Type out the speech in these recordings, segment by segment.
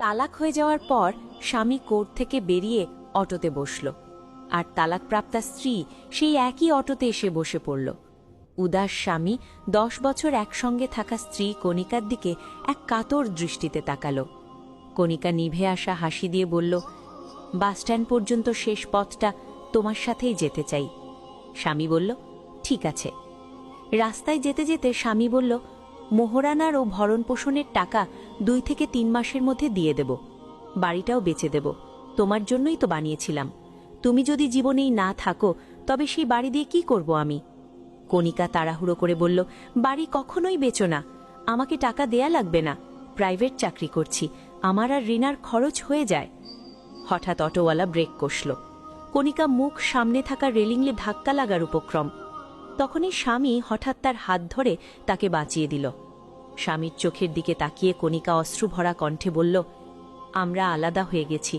তালাক হয়ে যাওয়ার পর স্বামী কোর্ট থেকে বেরিয়ে অটোতে বসল, আর তালাকপ্রাপ্তা স্ত্রী সেই একই অটোতে এসে বসে পড়ল। উদাস স্বামী 10 বছর একসঙ্গে থাকা স্ত্রী কণিকার দিকে এক কাতর দৃষ্টিতে তাকাল। কণিকা নিভে আসা হাসি দিয়ে বলল, বাসস্ট্যান্ড পর্যন্ত শেষ পথটা তোমার সাথেই যেতে চাই। স্বামী বলল, ঠিক আছে। রাস্তায় যেতে যেতে স্বামী বলল, মোহরানার ও ভরণপোষণের টাকা 2 থেকে 3 মাসের মধ্যে দিয়ে দেব, বাড়িটাও বেচে দেব, তোমার জন্যই তো বানিয়েছিলাম। তুমি যদি জীবনেই না থাকো তবে সেই বাড়ি দিয়ে কি করব আমি? কণিকা তাড়াহুড়ো করে বলল, বাড়ি কখনোই বেচো না, আমাকে টাকা দেয়া লাগবে না, প্রাইভেট চাকরি করছি, আমার আর রিনার খরচ হয়ে যায়। হঠাৎ অটোওয়ালা ব্রেক কষল। কণিকা মুখ সামনে থাকা রেলিংয়ে ধাক্কা লাগার উপক্রম। তখনই স্বামী হঠাৎ তার হাত ধরে তাকে বাঁচিয়ে দিল। স্বামীর চোখের দিকে তাকিয়ে কণিকা অশ্রুভরা কণ্ঠে বলল, আমরা আলাদা হয়ে গেছি,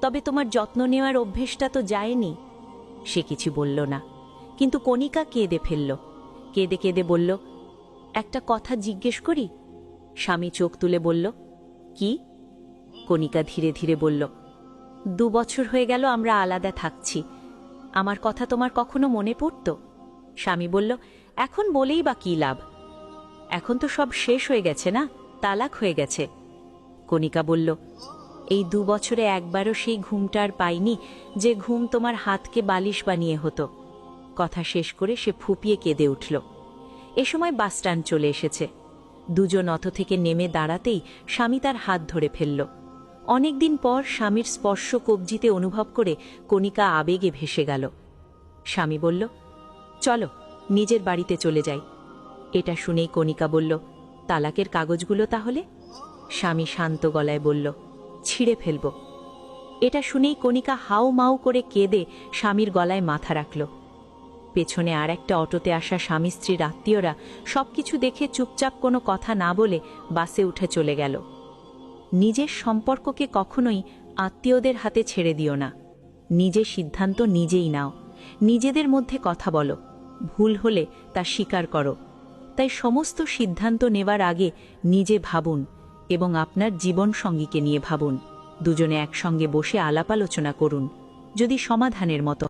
তবে তোমার যত্ন নেওয়ার অভ্যেসটা তো যায়নি। সে কিছু বলল না, কিন্তু কণিকা কেঁদে ফেলল। কেঁদে কেঁদে বলল, একটা কথা জিজ্ঞেস করি? স্বামী চোখ তুলে বলল, কি? কণিকা ধীরে ধীরে বলল, 2 বছর হয়ে গেল আমরা আলাদা থাকছি, আমার কথা তোমার কখনো মনে পড়ত? স্বামী বলল, এখন বলেই বা কি লাভ, এখন তো সব শেষ হয়ে গেছে না, তালাক হয়ে গেছে। কণিকা বলল, এই 2 বছরে একবারও সেই ঘুমটা আর পাইনি যে ঘুম তোমার হাতকে বালিশ বানিয়ে হতো। কথা শেষ করে সে ফুপিয়ে কেঁদে উঠল। এ সময় বাসস্ট্যান্ড চলে এসেছে। দুজন অটো থেকে নেমে দাঁড়াতেই স্বামী তার হাত ধরে ফেলল। অনেকদিন পর স্বামীর স্পর্শ কবজিতে অনুভব করে কণিকা আবেগে ভেসে গেল। স্বামী বলল, চলো নিজের বাড়িতে চলে যাই। এটা শুনেই কণিকা বলল, তালাকের কাগজগুলো তাহলে? স্বামী শান্ত গলায় বলল, ছিঁড়ে ফেলব। এটা শুনেই কণিকা হাউ মাউ করে কেঁদে স্বামীর গলায় মাথা রাখল। পেছনে আর একটা অটোতে আসা স্বামী স্ত্রীর আত্মীয়রা সবকিছু দেখে চুপচাপ কোনো কথা না বলে বাসে উঠে চলে গেল। নিজের সম্পর্ককে কখনোই আত্মীয়দের হাতে ছেড়ে দিও না। নিজের সিদ্ধান্ত নিজেই নাও, নিজেদের মধ্যে কথা বলো, ভুল হলে তা স্বীকার করো। তাই সমস্ত সিদ্ধান্ত নেবার আগে নিজে ভাবুন এবং আপনার জীবনসঙ্গীকে নিয়ে ভাবুন। দুজনে একসঙ্গে বসে আলাপ আলোচনা করুন, যদি সমাধানের মতো